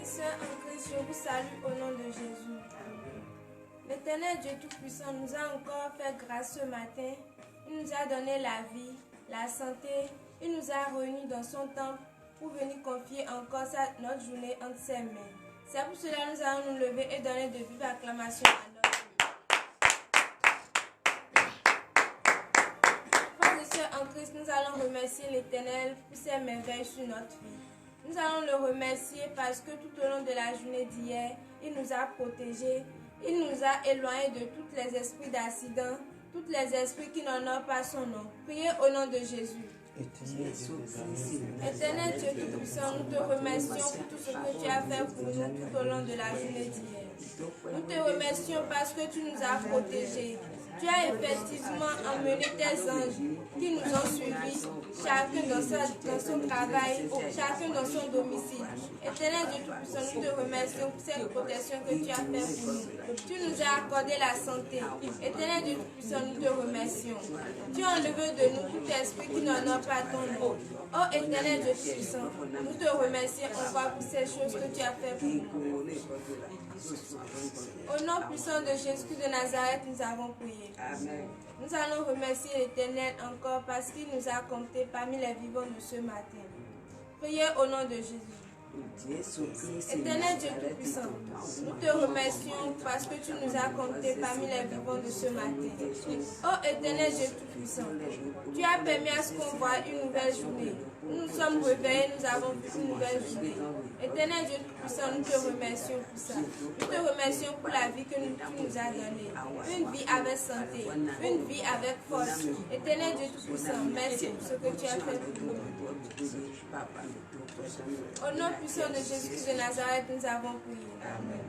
Sœurs en Christ, je vous salue au nom de Jésus. L'Éternel Dieu Tout-Puissant nous a encore fait grâce ce matin. Il nous a donné la vie, la santé. Il nous a réunis dans son temple pour venir confier encore notre journée entre ses mains. C'est pour cela que nous allons nous lever et donner de vives acclamations à notre Dieu. Frères et sœurs en Christ, nous allons remercier l'Éternel pour ses merveilles sur notre vie. Nous allons le remercier parce que tout au long de la journée d'hier, il nous a protégés, il nous a éloignés de tous les esprits d'accident, tous les esprits qui n'honorent pas son nom. Priez au nom de Jésus. Éternel Dieu Tout-Puissant, nous te remercions pour tout ce que tu as fait pour nous tout au long de la journée d'hier. Nous te remercions parce que tu nous as protégés. Tu as effectivement emmené tes anges qui nous ont suivis, chacun dans son travail, chacun dans son domicile. Éternel Dieu Tout-Puissant, nous te remercions pour cette protection que tu as fait pour nous. Tu nous as accordé la santé. Éternel Dieu Tout-Puissant, nous te remercions. Tu as enlevé de nous tout esprit qui n'honore pas ton nom. Oh Éternel Dieu Tout-Puissant, nous te remercions encore pour ces choses que tu as fait pour nous. Au nom puissant de Jésus de Nazareth, nous avons prié. Amen. Nous allons remercier l'Éternel encore parce qu'il nous a comptés parmi les vivants de ce matin. Priez au nom de Jésus. Éternel Dieu Tout-Puissant, nous te remercions parce que tu nous as comptés parmi les vivants de ce matin. Oh Éternel Dieu Tout-Puissant, tu as permis à ce qu'on voit une nouvelle journée. Nous nous sommes réveillés, nous avons vu une nouvelle journée. Éternel Dieu Tout-Puissant, nous te remercions pour ça. Nous te remercions pour la vie que tu nous as donnée. Une vie avec santé, une vie avec force. Éternel Dieu Tout-Puissant, merci pour ce que tu as fait pour nous. Au nom puissant de Jésus-Christ de Nazareth, nous avons prié. Amen.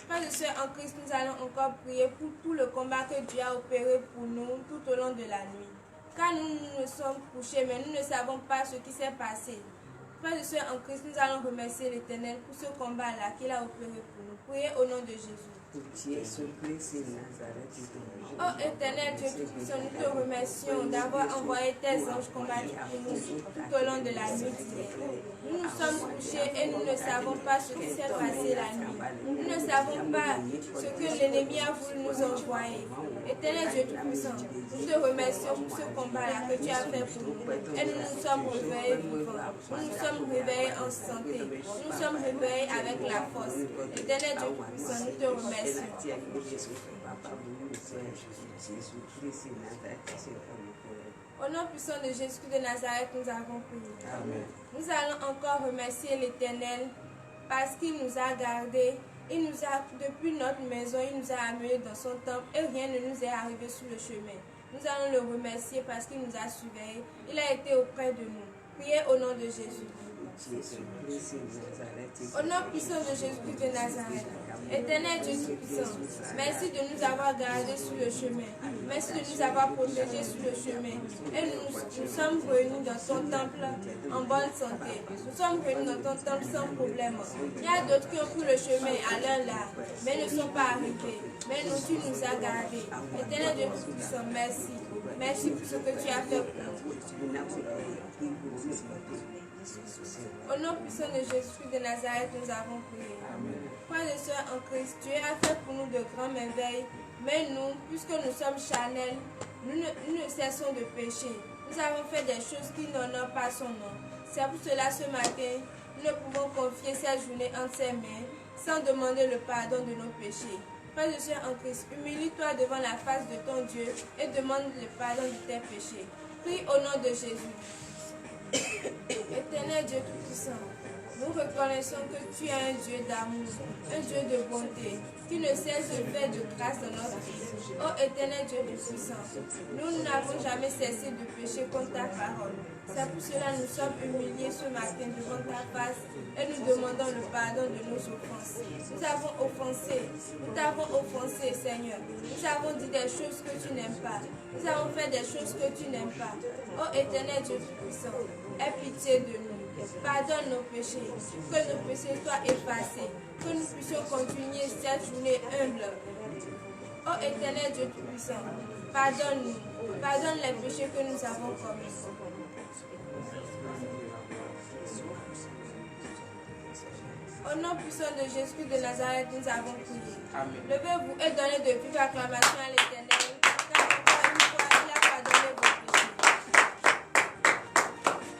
Frères et sœurs en Christ, nous allons encore prier pour tout le combat que Dieu a opéré pour nous tout au long de la nuit. Car nous nous sommes couchés, mais nous ne savons pas ce qui s'est passé. Frères et sœurs en Christ, nous allons remercier l'Éternel pour ce combat-là qu'il a opéré pour nous. Priez au nom de Jésus. Oh Éternel Dieu Tout-Puissant, nous te remercions d'avoir envoyé tes anges combattre pour nous tout au long de la nuit d'hier. Nous nous sommes couchés et nous ne savons pas ce qui s'est passé la nuit. Nous ne savons pas ce que l'ennemi a voulu nous envoyer. Éternel Dieu Tout-Puissant, nous te remercions pour ce combat-là que tu as fait pour nous. Et nous nous sommes réveillés vivants. Nous nous sommes réveillés en santé. Nous nous sommes réveillés avec la force. Éternel Dieu Tout-Puissant, nous te remercions. Au nom puissant de Jésus de Nazareth, nous avons prié. Amen. Nous allons encore remercier l'Éternel parce qu'il nous a gardés. Il nous a, depuis notre maison, il nous a amenés dans son temple et rien ne nous est arrivé sur le chemin. Nous allons le remercier parce qu'il nous a surveillés. Il a été auprès de nous. Priez au nom de Jésus. Au nom puissant de Jésus de Nazareth, Éternel Dieu Tout-Puissant, merci de nous avoir gardés sur le chemin. Merci de nous avoir protégés sur le chemin. Et nous sommes venus dans ton temple en bonne santé. Nous sommes venus dans ton temple sans problème. Il y a d'autres qui ont pris le chemin à l'un là, mais ne sont pas arrivés. Mais nous, tu nous as gardés. Éternel Dieu Tout-Puissant, merci. Merci pour ce que tu as fait pour nous. Au nom puissant de Jésus de Nazareth, nous avons prié. Frères et sœurs en Christ, Dieu a fait pour nous de grands merveilles, mais nous, puisque nous sommes charnels, nous ne cessons de pécher. Nous avons fait des choses qui n'honorent pas son nom. C'est pour cela ce matin, nous ne pouvons confier cette journée entre ses mains sans demander le pardon de nos péchés. Frères et sœurs en Christ, humilie-toi devant la face de ton Dieu et demande le pardon de tes péchés. Prie au nom de Jésus. Éternel Dieu Tout-Puissant, nous reconnaissons que tu es un Dieu d'amour, un Dieu de bonté, qui ne cesse de faire de grâce dans notre vie. Oh Éternel Dieu Tout-Puissant, nous n'avons jamais cessé de pécher contre ta parole. C'est pour cela que nous sommes humiliés ce matin devant ta face et nous demandons le pardon de nos offenses. Nous avons offensé, nous t'avons offensé, Seigneur. Nous avons dit des choses que tu n'aimes pas. Nous avons fait des choses que tu n'aimes pas. Oh Éternel Dieu Tout-Puissant, aie pitié de nous. Pardonne nos péchés, que nos péchés soient effacés, que nous puissions continuer cette journée humble. Oh Éternel Dieu Tout-Puissant, pardonne-nous, pardonne les péchés que nous avons commis. Au nom puissant de Jésus de Nazareth, nous avons prié. Amen. Levez-vous et donnez de vives acclamations à l'Éternel, car encore une fois, il a pardonné vos péchés.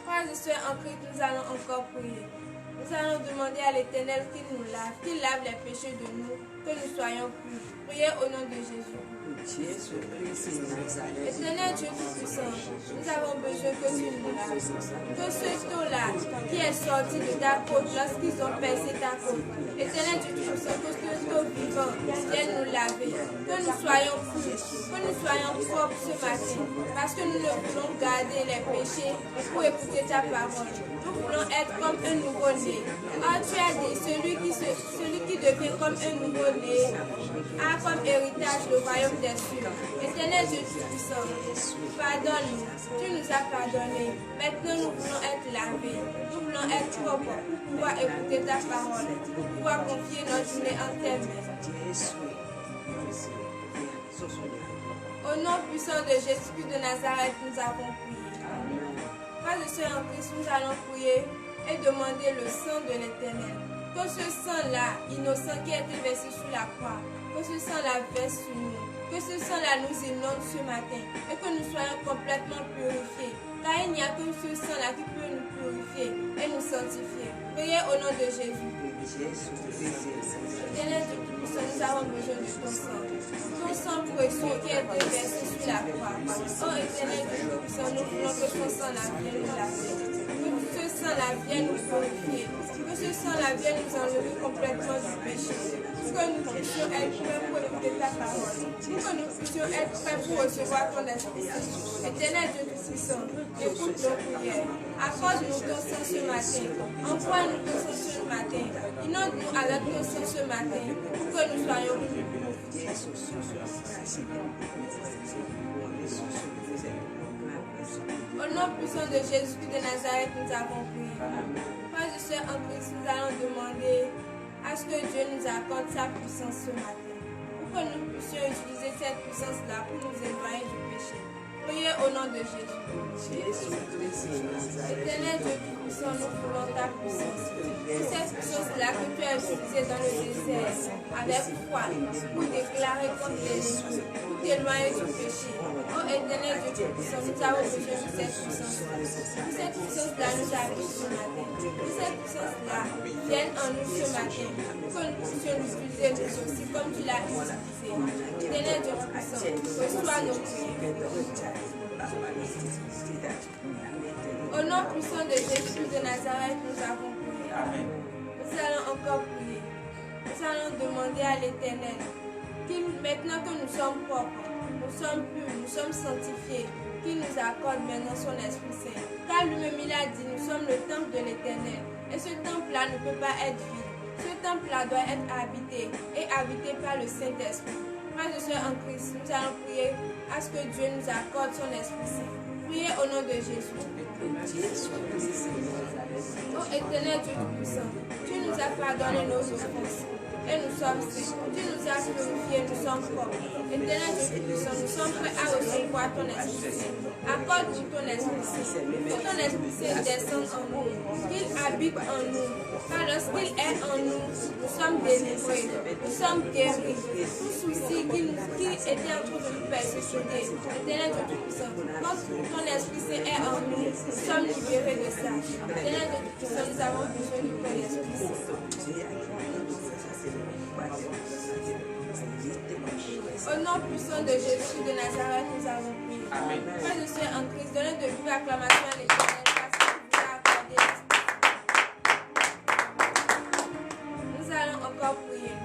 Frères et sœurs en Christ, nous allons encore prier. Nous allons demander à l'Éternel qu'il lave les péchés de nous, que nous soyons purs. Priez au nom de Jésus. Éternel Dieu Tout-Puissant, nous avons besoin que tu nous laves. Que ce taux-là qui est sorti de ta côte lorsqu'ils ont percé ta côte, Éternel Dieu Tout-Puissant, que ce taux vivant vienne nous laver. Que nous soyons purs, que nous soyons propres ce matin, parce que nous ne voulons garder les péchés pour écouter ta parole. Nous voulons être comme un nouveau-né. Ah, tu as dit, celui qui devient comme un nouveau-né a comme héritage le royaume des cieux. Éternel Dieu Tout-Puissant, pardonne-nous. Tu nous as pardonné. Maintenant, nous voulons être lavés. Nous voulons être propres pour pouvoir écouter ta parole, pour pouvoir confier notre journée en tes mains. Au nom puissant de Jésus de Nazareth, nous avons prié. Frères et sœurs en Christ, nous allons prier et demander le sang de l'Éternel. Que ce sang-là, innocent qui a été versé sur la croix, que ce sang-là verse sur nous. Que ce sang-là nous inonde ce matin et que nous soyons complètement purifiés. Car il n'y a que ce sang-là qui peut nous purifier et nous sanctifier. Priez au nom de Jésus. Éternel Dieu Tout-Puissant, nous avons besoin de ton sang. Ton sang précieux qui a été versé sur la croix. Oh Éternel Dieu Tout-Puissant, nous voulons que ton sang-là vienne nous laver. Que ce sang-là vienne nous purifier. Que ce sang-là vienne nous enlever complètement du péché. Pour que nous puissions être prêts pour écouter ta parole. Pour que nous puissions être prêts pour recevoir ton esprit. Éternel Dieu Tout-Puissant, écoute nos prières. Accorde-nous ton sang ce matin. Envoie-nous ton sang ce matin. Inonde-nous avec ton sang ce matin. Pour que nous soyons purs. Au nom puissant de Jésus de Nazareth, nous avons prié. Frères et sœurs en Christ, nous allons demander à ce que Dieu nous accorde sa puissance ce matin, pour que nous puissions utiliser cette puissance-là pour nous éloigner du péché. Priez au nom de Jésus. Éternel Dieu Tout-Puissant, nous voulons ta puissance. C'est cette puissance-là que tu as utilisée dans le désert, avec foi, pour déclarer contre l'ennemi, pour t'éloigner du péché. Oh Éternel Dieu Tout-Puissant, nous avons besoin de cette puissance-là. Que cette puissance-là nous arrive ce matin. Que cette puissance-là vienne en nous ce matin, pour que nous puissions l'utiliser nous aussi, comme tu l'as utilisé. Éternel Dieu Tout-Puissant, reçois nos prières. Au nom puissant de Jésus de Nazareth, nous avons prié. Amen. Nous allons encore prier. Nous allons demander à l'Éternel qu'il, maintenant que nous sommes propres, nous sommes purs, nous sommes sanctifiés, qu'il nous accorde maintenant son Esprit Saint. Car lui-même il a dit, nous sommes le temple de l'Éternel. Et ce temple-là ne peut pas être vide. Ce temple-là doit être habité et habité par le Saint-Esprit. Frères et sœurs en Christ, nous allons prier à ce que Dieu nous accorde son Esprit Saint. Priez au nom de Jésus. Oh Éternel Dieu Tout-Puissant, tu nous as pardonné nos offenses et nous sommes saints. Tu nous as purifiés, nous sommes propres. Éternel Dieu Tout-Puissant, nous sommes prêts à recevoir ton Esprit Saint. Accorde-nous ton Esprit Saint. Que ton Esprit Saint descende en nous, qu'il habite en nous. Car lorsqu'il est en nous, nous sommes délivrés, nous sommes guéris. Tout souci qui était en train de nous persécuter, Éternel Dieu Tout-Puissant, quand ton Esprit Saint est en nous, nous sommes libérés de ça. Éternel Dieu Tout-Puissant, nous avons besoin de ton Esprit Saint. Au nom puissant de Jésus de Nazareth, nous avons prié. Frères et sœurs en Christ, donnez de vives acclamations à l'Éternel parce qu'il vous a accordé l'Esprit. Nous allons encore prier.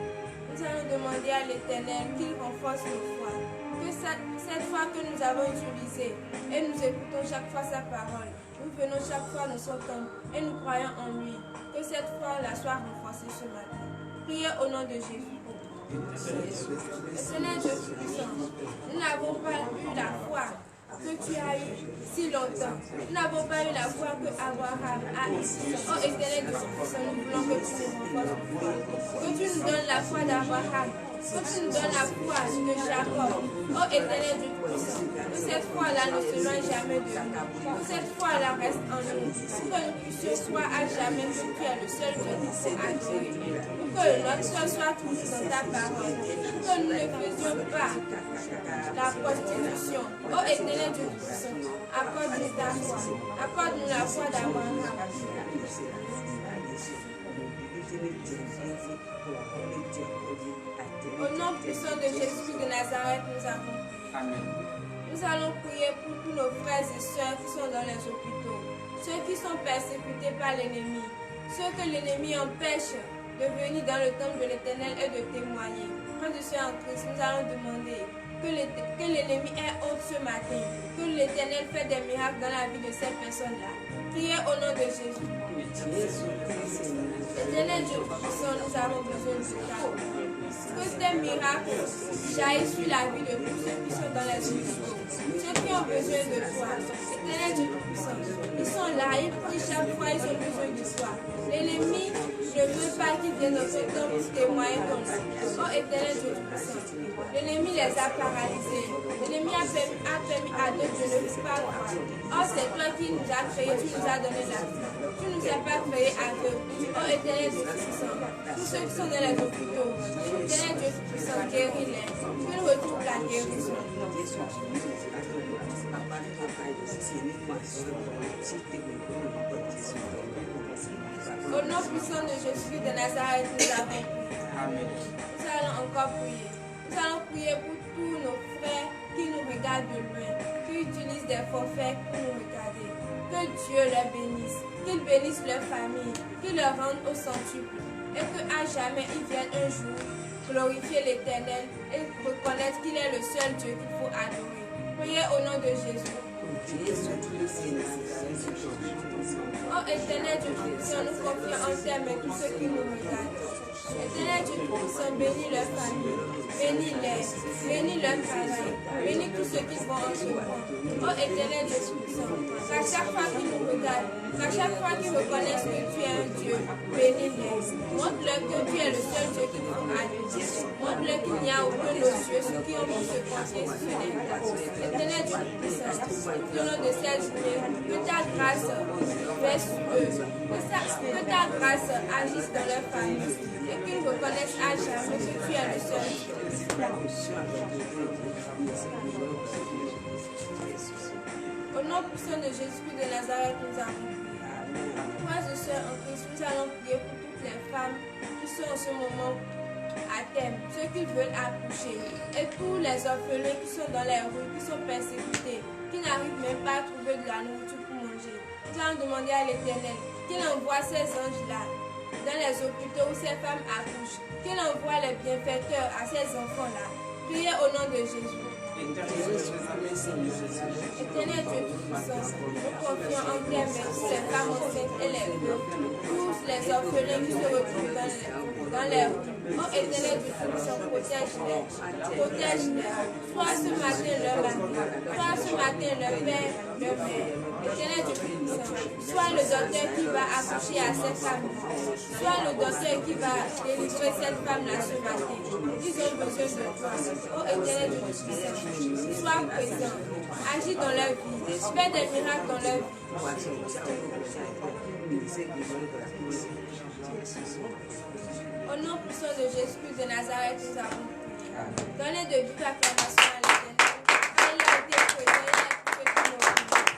Nous allons demander à l'Éternel qu'il renforce nos foi. Que cette foi que nous avons utilisée et nous écoutons chaque fois sa parole, nous venons chaque fois dans son temple et nous croyons en lui. Que cette foi-là soit renforcée ce matin. Priez au nom de Jésus. Seigneur Dieu Tout-Puissant, nous n'avons pas eu la foi que tu as eu si longtemps. Nous n'avons pas eu la foi que Abraham a eu. Oh Éternel Dieu Tout-Puissant, nous voulons que tu nous renforces. Que tu nous donnes la foi d'Abraham. que tu nous donnes la foi de Jacob. Ô éternel Dieu Tout-Puissant, que cette foi-là ne se loin jamais de nous. Que cette foi-là reste en nous. Pour que nous puissions croire à jamais que tu es le seul Dieu qui s'est adoré. Pour que notre foi soit toujours dans ta parole. Pour que nous ne faisions pas la prostitution. Ô éternel Dieu Tout-Puissant, accorde-nous ta foi. Accorde-nous la foi d'Abraham. Au nom puissant de Jésus de Nazareth, nous avons prié. Amen. Nous allons prier pour tous nos frères et sœurs qui sont dans les hôpitaux, ceux qui sont persécutés par l'ennemi, ceux que l'ennemi empêche de venir dans le temple de l'Éternel et de témoigner. Frères et sœurs en Christ, nous allons demander que l'ennemi ait honte ce matin, que l'Éternel fait des miracles dans la vie de ces personnes-là. Priez au nom de Jésus. Éternel Dieu puissant, nous avons besoin de toi. Que ces miracles jaillissent sur la vie de tous ceux qui sont dans les hôpitaux, ceux qui ont besoin de toi. Éternel Dieu puissant, ils sont là, ils prient chaque fois, ils ont besoin de toi. L'ennemi ne veut pas qu'ils viennent dans ce temps pour témoigner ton nom. Oh éternel Dieu puissant, l'ennemi les a paralysés. L'ennemi a permis à d'autres de ne pas croire. Oh, c'est toi qui nous as créés, tu nous as donné la vie. Tu ne nous as pas créés aveugles. Oh éternel Dieu puissant, tous ceux qui sont dans les hôpitaux, éternel Dieu puissant, guéris-les. Qu'ils retrouvent la guérison. Au nom puissant de Jésus de Nazareth, nous avons prié. Amen. Nous allons encore prier. Nous allons prier pour tous nos frères qui nous regardent de loin, qui utilisent des forfaits pour nous regarder. Que Dieu les bénisse, qu'il bénisse leur famille, qu'il leur rende au centuple, et qu'à jamais ils viennent un jour glorifier l'Éternel et reconnaître qu'il est le seul Dieu qu'il faut adorer. Priez au nom de Jésus. Oh éternel Dieu puissant, nous confions en tes mains tous ceux qui nous regardent. Éternel Dieu puissant, bénis leur famille, bénis leur travail, bénis tous ceux qui vont entreprendre. Oh éternel Dieu puissant, qu'à chaque fois qu'ils nous regardent, qu'à chaque fois qu'ils reconnaissent que tu es un Dieu, bénis-les. Montre-leur que tu es le seul Dieu qu'il faut adorer. Montre-leur qu'il n'y a aucun autre Dieu, ceux qui ont pu se confier sur les places. Éternel Dieu puissant, tout au long de cette journée, que ta grâce reste sur eux, que ta grâce agisse dans leur famille et qu'ils reconnaissent à jamais que tu es le seul. Au nom puissant de Jésus de Nazareth, nous avons prié. Frères et sœurs en Christ, nous allons prier pour toutes les femmes qui sont en ce moment à terme, ceux qui veulent accoucher, et tous les orphelins qui sont dans les rues, qui sont persécutés, qui n'arrivent même pas à trouver de la nourriture pour manger. Nous allons demander à l'Éternel qu'il envoie ces anges-là dans les hôpitaux où ces femmes accouchent, qu'il envoie les bienfaiteurs à ces enfants-là. Priez au nom de Jésus. Éternel Dieu Tout-Puissant, nous confions en tes mains toutes les femmes enceintes et les veuves, tous les orphelins qui se retrouvent dans les rues. Oh éternel Dieu Tout-Puissant, protège-les. Sois ce matin leur mari, sois ce matin leur père, leur mère. Éternel Dieu Tout-Puissant, sois le docteur qui va accoucher à cette femme, sois le docteur qui va délivrer cette femme-là ce matin. Ils ont besoin de toi. Oh éternel Dieu Tout-Puissant, sois présent, agis dans leur vie, fais des miracles dans leur vie. Au nom puissant de Jésus de Nazareth, nous avons prié. Donnez de vives acclamations à l'Éternel. Il a été présent, il a écouté tous nos prières.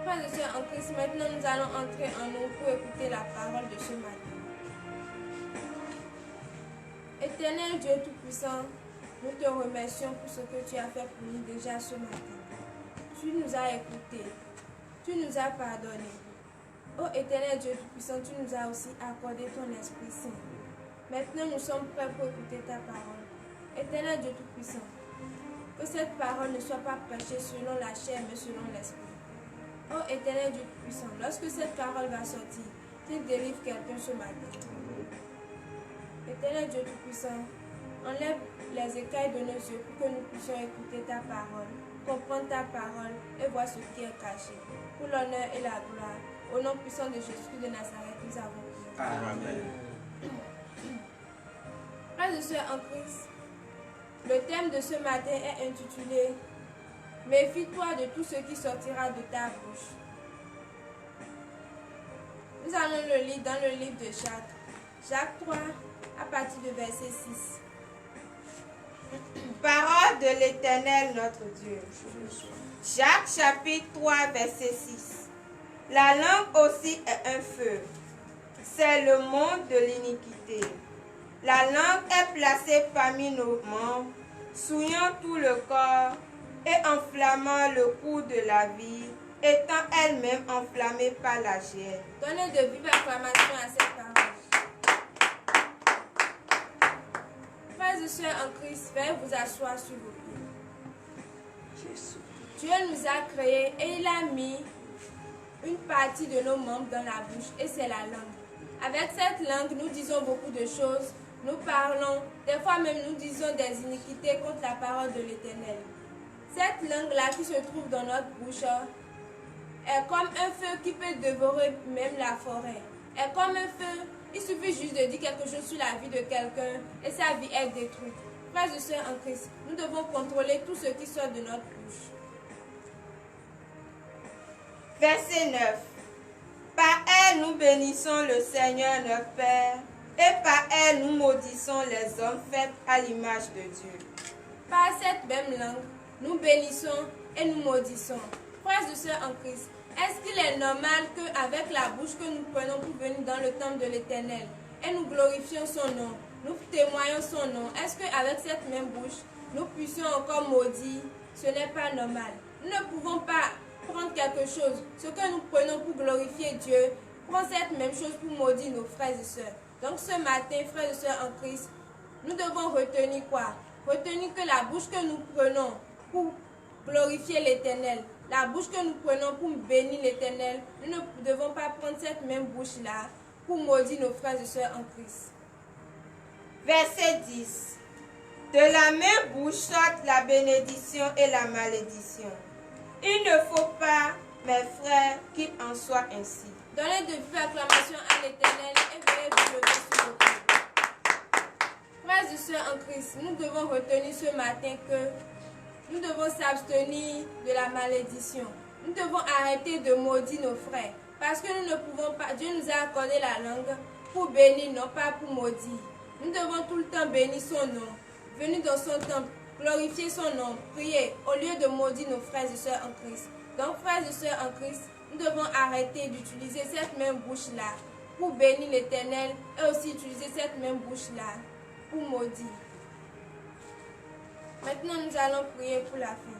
Frères et sœurs en Christ, maintenant nous allons entrer en nous pour écouter la parole de ce matin. Éternel Dieu Tout-Puissant, nous te remercions pour ce que tu as fait pour nous déjà ce matin. Tu nous as écoutés, tu nous as pardonnés. Ô éternel Dieu Tout-Puissant, tu nous as aussi accordé ton Esprit Saint. Maintenant, nous sommes prêts pour écouter ta parole. Éternel Dieu Tout-Puissant, que cette parole ne soit pas prêchée selon la chair, mais selon l'Esprit. Ô éternel Dieu Tout-Puissant, lorsque cette parole va sortir, qu'il délivre quelqu'un ce matin. Éternel Dieu Tout-Puissant, enlève les écailles de nos yeux pour que nous puissions écouter ta parole, comprendre ta parole et voir ce qui est caché. Pour l'honneur et la gloire, au nom puissant de Jésus de Nazareth, nous avons prié. Amen. Frères et sœurs en Christ, le thème de ce matin est intitulé « Méfie-toi de tout ce qui sortira de ta bouche ». Nous allons le lire dans le livre de Jacques. Jacques 3, à partir du verset 6. Parole de l'Éternel notre Dieu. Jacques chapitre 3, verset 6. La langue aussi est un feu. C'est le monde de l'iniquité. La langue est placée parmi nos membres, souillant tout le corps et enflammant le cours de la vie, étant elle-même enflammée par la chair. Donnez de vive acclamation à cette parole. Frères et sœurs en Christ, veuillez vous asseoir sur vos pieds. Dieu nous a créés et il a mis une partie de nos membres dans la bouche et c'est la langue. Avec cette langue, nous disons beaucoup de choses, nous parlons, des fois même nous disons des iniquités contre la parole de l'Éternel. Cette langue-là qui se trouve dans notre bouche est comme un feu qui peut dévorer même la forêt. Est comme un feu, il suffit juste de dire quelque chose sur la vie de quelqu'un et sa vie est détruite. Frères et sœurs en Christ, nous devons contrôler tout ce qui sort de notre bouche. Verset 9. Par elle nous bénissons le Seigneur notre Père, et par elle nous maudissons les hommes faits à l'image de Dieu. Par cette même langue, nous bénissons et nous maudissons. Frères et sœurs en Christ, est-ce qu'il est normal qu'avec la bouche que nous prenons pour venir dans le temple de l'Éternel et nous glorifions son nom, nous témoignons son nom, est-ce qu'avec cette même bouche, nous puissions encore maudire? Ce n'est pas normal. Nous ne pouvons pas prendre quelque chose, ce que nous prenons pour glorifier Dieu, prendre cette même chose pour maudire nos frères et sœurs. Donc ce matin, frères et sœurs en Christ, nous devons retenir quoi? Retenir que la bouche que nous prenons pour glorifier l'Éternel, la bouche que nous prenons pour bénir l'Éternel, nous ne devons pas prendre cette même bouche-là pour maudire nos frères et sœurs en Christ. Verset 10. De la même bouche sortent la bénédiction et la malédiction. Il ne faut pas, mes frères, qu'il en soit ainsi. Donnez de vive acclamation à l'Éternel et veuillez vous lever sur vos pieds. Frères et sœurs en Christ, nous devons retenir ce matin que nous devons s'abstenir de la malédiction. Nous devons arrêter de maudire nos frères. Parce que nous ne pouvons pas, Dieu nous a accordé la langue pour bénir, non pas pour maudire. Nous devons tout le temps bénir son nom, venir dans son temple, glorifier son nom, prier, au lieu de maudire nos frères et sœurs en Christ. Donc, frères et sœurs en Christ, nous devons arrêter d'utiliser cette même bouche-là pour bénir l'Éternel et aussi utiliser cette même bouche-là pour maudire. Maintenant, nous allons prier pour la fin.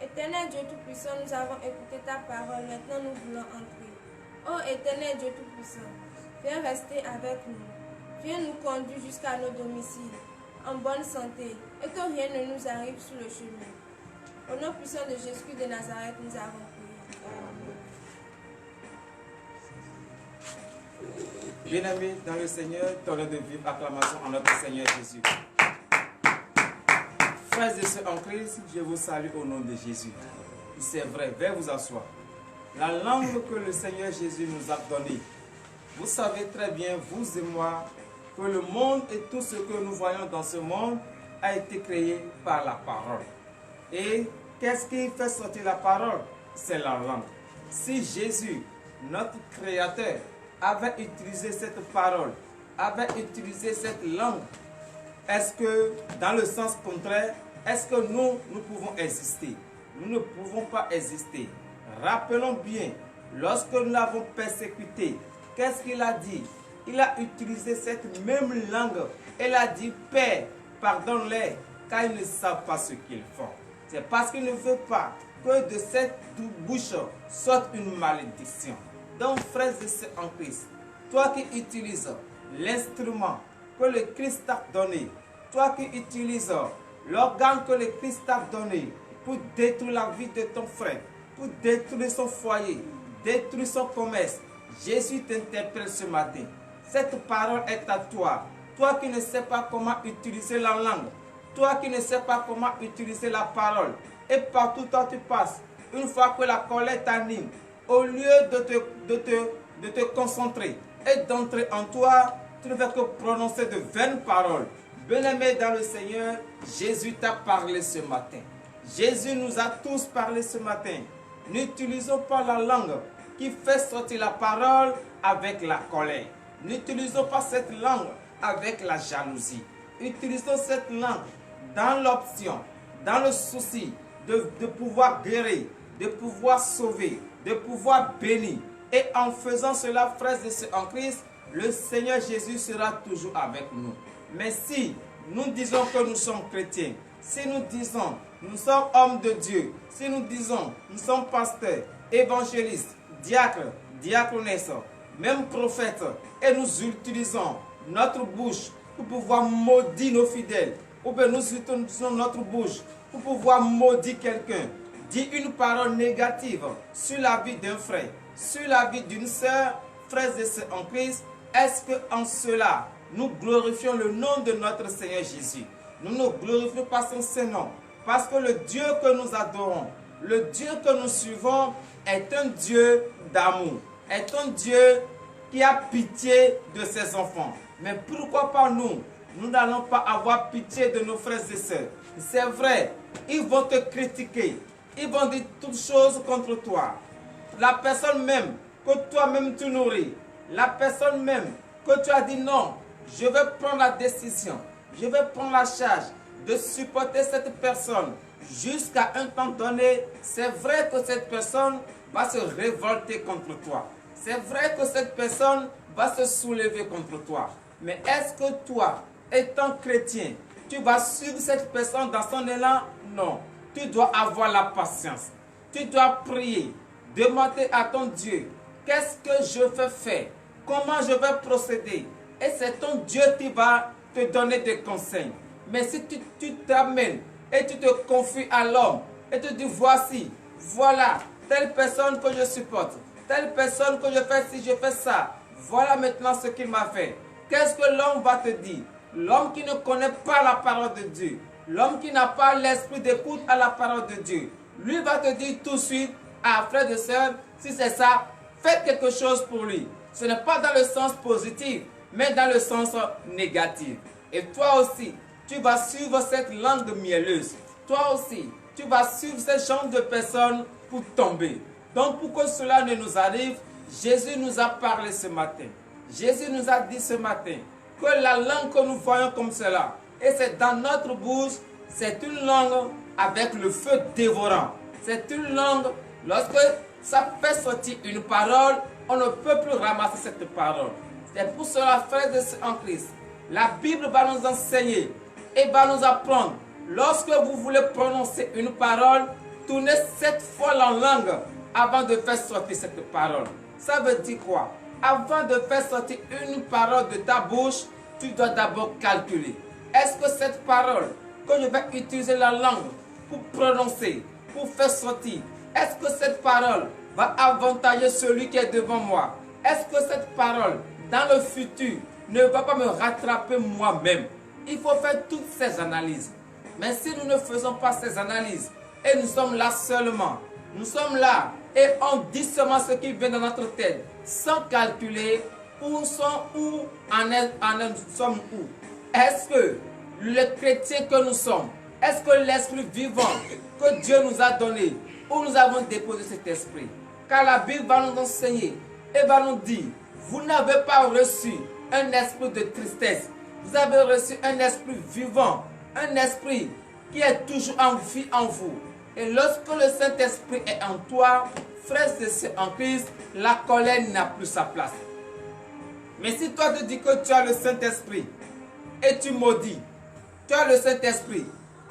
Éternel Dieu Tout-Puissant, nous avons écouté ta parole. Maintenant, nous voulons entrer. Ô Éternel Dieu Tout-Puissant, viens rester avec nous. Viens nous conduire jusqu'à nos domiciles, en bonne santé, et que rien ne nous arrive sur le chemin. Au nom puissant de Jésus de Nazareth, nous avons prié. Bien-aimés dans le Seigneur, donnez de vive acclamation à notre Seigneur Jésus. Frères et sœurs en Christ, je vous salue au nom de Jésus. C'est vrai, veuillez vous asseoir. La langue que le Seigneur Jésus nous a donnée, vous savez très bien, vous et moi, que le monde et tout ce que nous voyons dans ce monde a été créé par la parole. Et qu'est-ce qui fait sortir la parole? C'est la langue. Si Jésus, notre Créateur, avait utilisé cette parole, avait utilisé cette langue, est-ce que, dans le sens contraire, est-ce que nous pouvons exister? Nous ne pouvons pas exister. Rappelons bien, lorsque nous l'avons persécuté, qu'est-ce qu'il a dit? Il a utilisé cette même langue. Il a dit, Père, pardonne-les, car ils ne savent pas ce qu'ils font. C'est parce qu'il ne veut pas que de cette bouche sorte une malédiction. Donc, frères et sœurs en Christ, toi qui utilises l'instrument que le Christ t'a donné, toi qui utilises l'organe que le Christ t'a donné pour détruire la vie de ton frère, pour détruire son foyer, détruire son commerce, Jésus t'interpelle ce matin. Cette parole est à toi. Toi qui ne sais pas comment utiliser la langue, toi qui ne sais pas comment utiliser la parole, et partout où tu passes, une fois que la colère t'anime, au lieu de te concentrer et d'entrer en toi, Tu ne fais que prononcer de vaines paroles. Bien-aimé dans le Seigneur, Jésus t'a parlé ce matin. Jésus nous a tous parlé ce matin. N'utilisons pas la langue qui fait sortir la parole avec la colère. N'utilisons pas cette langue avec la jalousie. Utilisons cette langue dans l'option, dans le souci de pouvoir guérir, de pouvoir sauver, de pouvoir bénir. Et en faisant cela, frères et sœurs en Christ, le Seigneur Jésus sera toujours avec nous. Mais si nous disons que nous sommes chrétiens, si nous disons nous sommes hommes de Dieu, si nous disons nous sommes pasteurs, évangélistes, diacres, diaconesses, même prophètes, et nous utilisons notre bouche pour pouvoir maudire nos fidèles, ou bien nous utilisons notre bouche pour pouvoir maudire quelqu'un, dire une parole négative sur la vie d'un frère, sur la vie d'une sœur, frères et sœurs en Christ, est-ce qu'en cela, nous glorifions le nom de notre Seigneur Jésus? Nous ne glorifions pas son Saint-Nom, parce que le Dieu que nous adorons, le Dieu que nous suivons est un Dieu d'amour, est un Dieu qui a pitié de ses enfants. Mais pourquoi pas nous? Nous n'allons pas avoir pitié de nos frères et sœurs. C'est vrai, ils vont te critiquer, ils vont dire toutes choses contre toi. La personne même que toi-même tu nourris, la personne même que tu as dit non, je vais prendre la décision, je vais prendre la charge de supporter cette personne jusqu'à un temps donné, c'est vrai que cette personne va se révolter contre toi. C'est vrai que cette personne va se soulever contre toi. Mais est-ce que toi, étant chrétien, tu vas suivre cette personne dans son élan? Non. Tu dois avoir la patience. Tu dois prier, demander à ton Dieu, qu'est-ce que je vais faire? Comment je vais procéder? Et c'est ton Dieu qui va te donner des conseils. Mais si tu t'amènes et tu te confies à l'homme et tu dis voici, voilà, telle personne que je supporte, telle personne que je fais si je fais ça, voilà maintenant ce qu'il m'a fait. Qu'est-ce que l'homme va te dire? L'homme qui ne connaît pas la parole de Dieu, l'homme qui n'a pas l'esprit d'écoute à la parole de Dieu, lui va te dire tout de suite, ah frère et sœur, si c'est ça, faites quelque chose pour lui. Ce n'est pas dans le sens positif, mais dans le sens négatif. Et toi aussi, tu vas suivre cette langue mielleuse. Toi aussi, tu vas suivre ce genre de personnes pour tomber. Donc pour que cela ne nous arrive, Jésus nous a parlé ce matin. Jésus nous a dit ce matin que la langue que nous voyons comme cela, et c'est dans notre bouche, c'est une langue avec le feu dévorant. C'est une langue, lorsque ça fait sortir une parole, on ne peut plus ramasser cette parole. C'est pour cela, frères et sœurs en Christ, la Bible va nous enseigner et va nous apprendre. Lorsque vous voulez prononcer une parole, tournez 7 fois la langue avant de faire sortir cette parole. Ça veut dire quoi? Avant de faire sortir une parole de ta bouche, tu dois d'abord calculer. Est-ce que cette parole que je vais utiliser la langue pour prononcer, pour faire sortir, est-ce que cette parole va avantager celui qui est devant moi? Est-ce que cette parole, dans le futur, ne va pas me rattraper moi-même? Il faut faire toutes ces analyses. Mais si nous ne faisons pas ces analyses, et nous sommes là seulement, nous sommes là, et on dit seulement ce qui vient dans notre tête, sans calculer où sommes-nous. Est-ce que le chrétien que nous sommes, est-ce que l'esprit vivant que Dieu nous a donné, où nous avons déposé cet esprit? Car la Bible va nous enseigner et va nous dire, vous n'avez pas reçu un esprit de tristesse, vous avez reçu un esprit vivant, un esprit qui est toujours en vie en vous. Et lorsque le Saint-Esprit est en toi, frères et sœurs en Christ, la colère n'a plus sa place. Mais si toi tu dis que tu as le Saint-Esprit et tu maudis, tu as le Saint-Esprit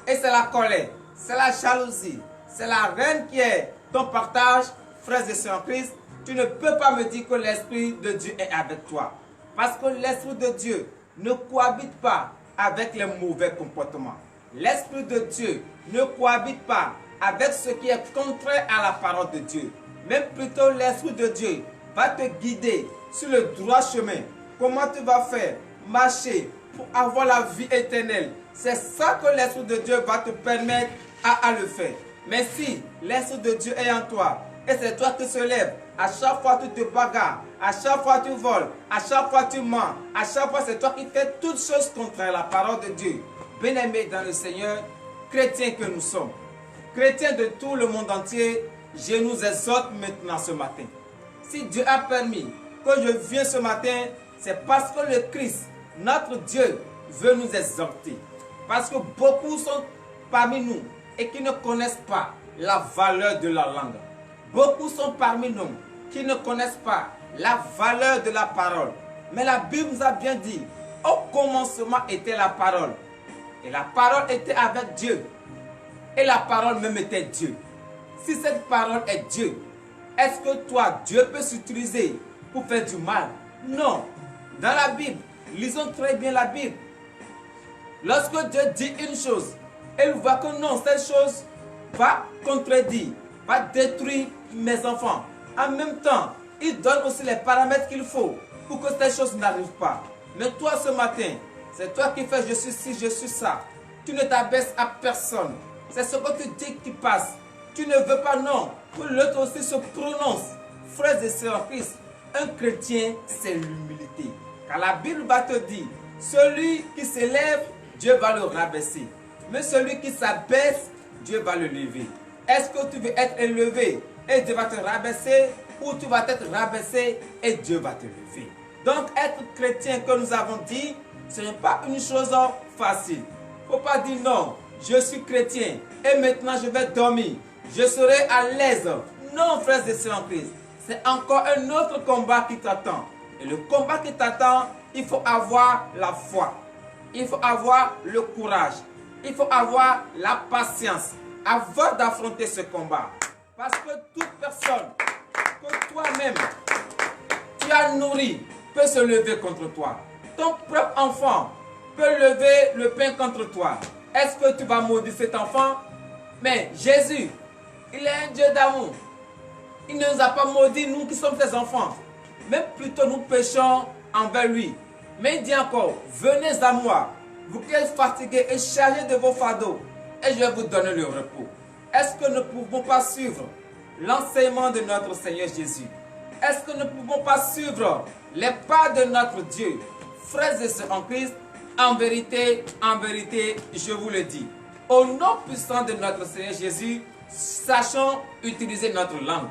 et c'est la colère, c'est la jalousie, c'est la reine qui est ton partage, frères et sœurs en Christ, tu ne peux pas me dire que l'Esprit de Dieu est avec toi. Parce que l'Esprit de Dieu ne cohabite pas avec les mauvais comportements. L'Esprit de Dieu ne cohabite pas avec ce qui est contraire à la parole de Dieu. Mais plutôt l'Esprit de Dieu va te guider sur le droit chemin. Comment tu vas faire? Marcher pour avoir la vie éternelle. C'est ça que l'Esprit de Dieu va te permettre à le faire. Mais si l'Esprit de Dieu est en toi, et c'est toi qui se lèves, à chaque fois tu te bagarres, À chaque fois tu voles, à chaque fois tu mens, à chaque fois c'est toi qui fais toutes choses contraires à la parole de Dieu. Bien-aimés dans le Seigneur, chrétiens que nous sommes, chrétiens de tout le monde entier, je nous exhorte maintenant ce matin. Si Dieu a permis que je vienne ce matin, c'est parce que le Christ, notre Dieu, veut nous exhorter. Parce que beaucoup sont parmi nous et qui ne connaissent pas la valeur de la langue. Beaucoup sont parmi nous qui ne connaissent pas la valeur de la parole. Mais la Bible nous a bien dit, au commencement était la parole. Et la parole était avec Dieu. Et la parole même était Dieu. Si cette parole est Dieu, est-ce que toi, Dieu peut s'utiliser pour faire du mal? Non. Dans la Bible, lisons très bien la Bible. Lorsque Dieu dit une chose, il voit que non, cette chose va contredire, va détruire mes enfants. En même temps, il donne aussi les paramètres qu'il faut pour que cette chose n'arrive pas. Mais toi ce matin, c'est toi qui fais je suis ci, je suis ça. Tu ne t'abaisses à personne. C'est ce que tu dis qui passe. Tu ne veux pas, non, que l'autre aussi se prononce. Frères et sœurs en Christ, un chrétien, c'est l'humilité. Car la Bible va te dire, celui qui s'élève, Dieu va le rabaisser. Mais celui qui s'abaisse, Dieu va le lever. Est-ce que tu veux être élevé et Dieu va te rabaisser, ou tu vas être rabaissé et Dieu va te lever? Donc être chrétien, que nous avons dit, ce n'est pas une chose facile. Il ne faut pas dire non, je suis chrétien et maintenant je vais dormir. Je serai à l'aise. Non, frères et sœurs en Christ. C'est encore un autre combat qui t'attend. Et le combat qui t'attend, il faut avoir la foi. Il faut avoir le courage. Il faut avoir la patience avant d'affronter ce combat. Parce que toute personne que toi-même tu as nourri peut se lever contre toi. Ton propre enfant peut lever le pain contre toi. Est-ce que tu vas maudire cet enfant? Mais Jésus, il est un Dieu d'amour. Il ne nous a pas maudit, nous qui sommes ses enfants. Mais plutôt nous péchons envers lui. Mais il dit encore, venez à moi, vous qui êtes fatigués et chargés de vos fardeaux, et je vais vous donner le repos. Est-ce que nous ne pouvons pas suivre l'enseignement de notre Seigneur Jésus? Est-ce que nous ne pouvons pas suivre les pas de notre Dieu? Frères et sœurs en Christ, en vérité, je vous le dis, au nom puissant de notre Seigneur Jésus, sachons utiliser notre langue.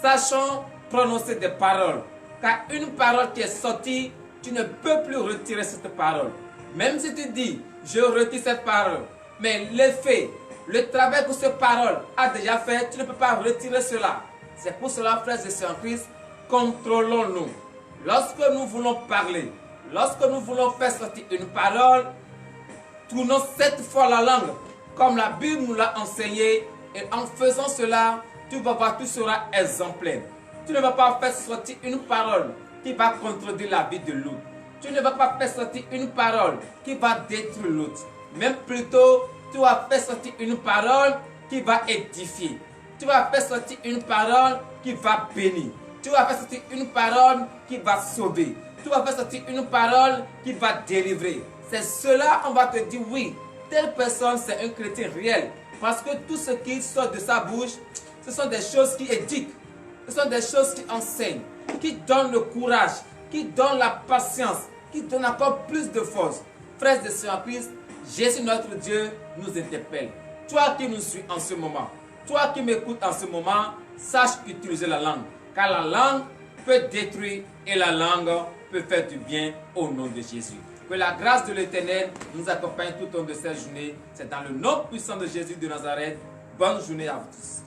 Sachons prononcer des paroles. Car une parole qui est sortie, tu ne peux plus retirer cette parole. Même si tu dis, je retire cette parole, mais l'effet, le travail que cette parole a déjà fait, tu ne peux pas retirer cela. C'est pour cela, frères et sœurs en Christ, contrôlons-nous. Lorsque nous voulons parler, lorsque nous voulons faire sortir une parole, tournons 7 fois la langue, comme la Bible nous l'a enseigné, et en faisant cela, tu vas voir, tu seras exemplaire. Tu ne vas pas faire sortir une parole qui va contredire la vie de l'autre. Tu ne vas pas faire sortir une parole qui va détruire l'autre. Même plutôt, tu vas faire sortir une parole qui va édifier. Tu vas faire sortir une parole qui va bénir. Tu vas faire sortir une parole qui va sauver. Tu vas faire sortir une parole qui va délivrer. C'est cela, on va te dire oui, telle personne c'est un chrétien réel. Parce que tout ce qui sort de sa bouche, ce sont des choses qui éduquent. Ce sont des choses qui enseignent, qui donnent le courage, qui donnent la patience, qui donnent encore plus de force. Frères et sœurs en Christ, Jésus notre Dieu nous interpelle. Toi qui nous suis en ce moment, toi qui m'écoutes en ce moment, sache utiliser la langue. Car la langue peut détruire et la langue peut faire du bien au nom de Jésus. Que la grâce de l'Éternel nous accompagne tout au long de cette journée. C'est dans le nom puissant de Jésus de Nazareth. Bonne journée à vous tous.